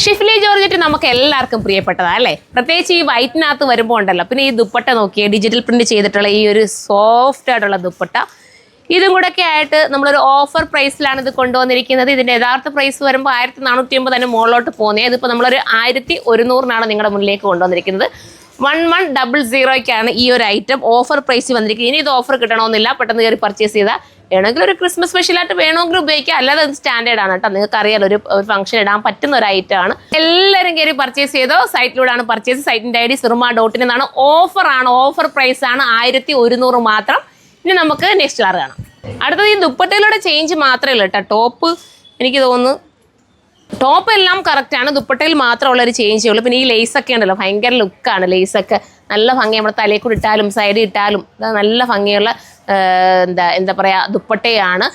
Schiffli georgette നമുക്ക് എല്ലാവർക്കും പ്രിയപ്പെട്ടതാ അല്ലേ? പ്രത്യേകിച്ച് ഈ വൈറ്റിനകത്ത് വരുമ്പോൾ ഉണ്ടല്ലോ. പിന്നെ ഈ ദുപ്പട്ട നോക്കിയേ, ഡിജിറ്റൽ പ്രിന്റ് ചെയ്തിട്ടുള്ള ഈ ഒരു സോഫ്റ്റ് ആയിട്ടുള്ള ദുപ്പട്ട. ഇതും കൂടെയൊക്കെ ആയിട്ട് നമ്മളൊരു ഓഫർ പ്രൈസിലാണ് ഇത് കൊണ്ടുവന്നിരിക്കുന്നത്. ഇതിൻ്റെ യഥാർത്ഥ പ്രൈസ് വരുമ്പോൾ 1450 തന്നെ മുകളിലോട്ട് പോകുന്നത്. ഇതിപ്പോൾ നമ്മളൊരു 1100 നിങ്ങളുടെ മുന്നിലേക്ക് കൊണ്ടുവന്നിരിക്കുന്നത്. 1100 ഈ ഒരു ഐറ്റം ഓഫർ പ്രൈസിൽ വന്നിരിക്കുന്നത്. ഇനി ഇത് ഓഫർ കിട്ടണമെന്നില്ല, പെട്ടെന്ന് കയറി പർച്ചേസ് ചെയ്താൽ വേണമെങ്കിൽ ഒരു ക്രിസ്മസ് സ്പെഷ്യലായിട്ട് വേണമെങ്കിൽ ഉപയോഗിക്കാം, അല്ലാതെ അത് സ്റ്റാൻഡേർഡ് ആണ് കേട്ടോ. നിങ്ങൾക്ക് അറിയാലോ, ഒരു ഫംഗ്ഷൻ ഇടാൻ പറ്റുന്ന ഒരു ഐറ്റം ആണ്. എല്ലാവരും കയറി പർച്ചേസ് ചെയ്തോ. സൈറ്റിലൂടെയാണ് പർച്ചേസ്. സൈറ്റിൻ്റെ ID sirma.in എന്നാണ്. ഓഫറാണ്, ഓഫർ പ്രൈസ് ആണ് 1100 മാത്രം. ഇനി നമുക്ക് നെക്സ്റ്റ് കളർ കാണാം. അടുത്തത് ഈ ദുപ്പട്ടയിലൂടെ ചേഞ്ച് മാത്രമേ ഉള്ളൂ കേട്ടോ. ടോപ്പ് എനിക്ക് തോന്നുന്നു ടോപ്പ് എല്ലാം കറക്റ്റാണ്, ദുപ്പട്ടയിൽ മാത്രമുള്ളൊരു ചേഞ്ചേ ഉള്ളൂ. പിന്നെ ഈ ലേസൊക്കെ ഉണ്ടല്ലോ, ഭയങ്കര ലുക്കാണ്. ലേസൊക്കെ നല്ല ഭംഗി, നമ്മുടെ തലയിൽ കൂടി ഇട്ടാലും സൈഡിൽ ഇട്ടാലും നല്ല ഭംഗിയുള്ള എന്താ പറയുക ദുപ്പട്ടയാണ്.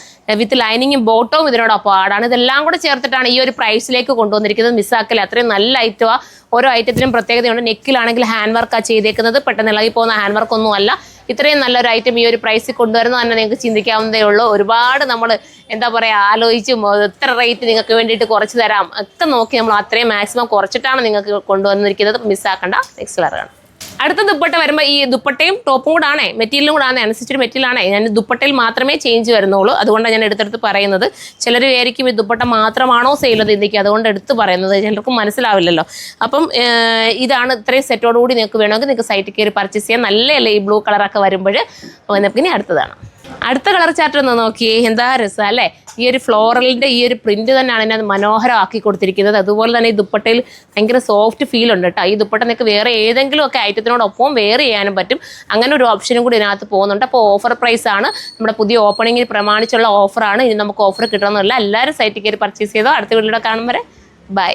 വിത്ത് ലൈനിങ്ങും ബോട്ടവും ഇതിനോടൊപ്പം ആടാണ്. ഇതെല്ലാം കൂടെ ചേർത്തിട്ടാണ് ഈ ഒരു പ്രൈസിലേക്ക് കൊണ്ടുവന്നിരിക്കുന്നത്. മിസ്സാക്കില്ല, അത്രയും നല്ല ഐറ്റമാണ്. ഓരോ ഐറ്റത്തിനും പ്രത്യേകതയുണ്ട്. നെക്കിലാണെങ്കിൽ ഹാൻഡ് വർക്കാണ് ചെയ്തേക്കുന്നത്. പെട്ടെന്ന് ഇളകി പോകുന്ന ഹാൻഡ് വർക്കൊന്നും അല്ല. ഇത്രയും നല്ലൊരു ഐറ്റം ഈ ഒരു പ്രൈസിൽ കൊണ്ടുവരുന്നത് തന്നെ നിങ്ങൾക്ക് ചിന്തിക്കാവുന്നതേ ഉള്ളൂ. ഒരുപാട് നമ്മൾ എന്താ പറയുക ആലോചിച്ചും എത്ര റേറ്റ് നിങ്ങൾക്ക് വേണ്ടിയിട്ട് കുറച്ച് തരാം ഒക്കെ നോക്കി നമ്മൾ അത്രയും മാക്സിമം കുറച്ചിട്ടാണ് നിങ്ങൾക്ക് കൊണ്ടുവന്നിരിക്കുന്നത്. മിസ്സാക്കണ്ട. നെക്സ്റ്റ് കളറാണ്. അടുത്ത ദുപ്പട്ട വരുമ്പോൾ ഈ ദുപ്പട്ടയും ടോപ്പും കൂടെ ആണേ, മെറ്റീരിയലും കൂടെ ആണ്, അനുസരിച്ചൊരു മെറ്റീരിയലാണേ. ഞാൻ ദുപ്പട്ടയിൽ മാത്രമേ ചേഞ്ച് വരുന്നുള്ളൂ. അതുകൊണ്ടാണ് ഞാൻ എടുത്തെടുത്ത് പറയുന്നത്. ചിലർ വിചാരിക്കും ഈ ദുപ്പട്ട മാത്രമാണോ സെയിൽ ചെയ്ത് ഇന്ത്യക്ക്, അതുകൊണ്ട് എടുത്ത് പറയുന്നത്. ചിലർക്കും മനസ്സിലാവില്ലല്ലോ. അപ്പം ഇതാണ് ഇത്രയും സെറ്റോടുകൂടി നിങ്ങൾക്ക് വേണമെങ്കിൽ നിങ്ങൾക്ക് സൈറ്റിൽ കയറി പർച്ചേസ് ചെയ്യാം. നല്ലതല്ലേ ഈ ബ്ലൂ കളറൊക്കെ വരുമ്പോൾ. നമുക്ക് ഇനി അടുത്തതാണ്. അടുത്ത കളർ ചാർട്ട് ഒന്ന് നോക്കിയേ, എന്താ രസം അല്ലേ? ഈ ഒരു ഫ്ലോറലിൻ്റെ ഈ ഒരു പ്രിന്റ് തന്നെയാണ് ഇതിനകത്ത് മനോഹരമാക്കി കൊടുത്തിരിക്കുന്നത്. അതുപോലെ തന്നെ ഈ ദുപ്പട്ടയിൽ ഭയങ്കര സോഫ്റ്റ് ഫീൽ ഉണ്ട് കേട്ടോ. ഈ ദുപ്പട്ട നിങ്ങൾക്ക് വേറെ ഏതെങ്കിലും ഒക്കെ ഐറ്റത്തിനോടൊപ്പം വെയർ ചെയ്യാനും പറ്റും. അങ്ങനെ ഒരു ഓപ്ഷനും കൂടി ഇതിനകത്ത് പോകുന്നുണ്ട്. അപ്പോൾ ഓഫർ പ്രൈസ് ആണ്, നമ്മുടെ പുതിയ ഓപ്പണിങ്ങിന് പ്രമാണിച്ചുള്ള ഓഫറാണ്. ഇനി നമുക്ക് ഓഫർ കിട്ടണമെന്നില്ല. എല്ലാവരും സൈറ്റിൽ കയറി പർച്ചേസ് ചെയ്തോ. അടുത്ത വീഡിയോയിൽ കാണും വരെ ബൈ.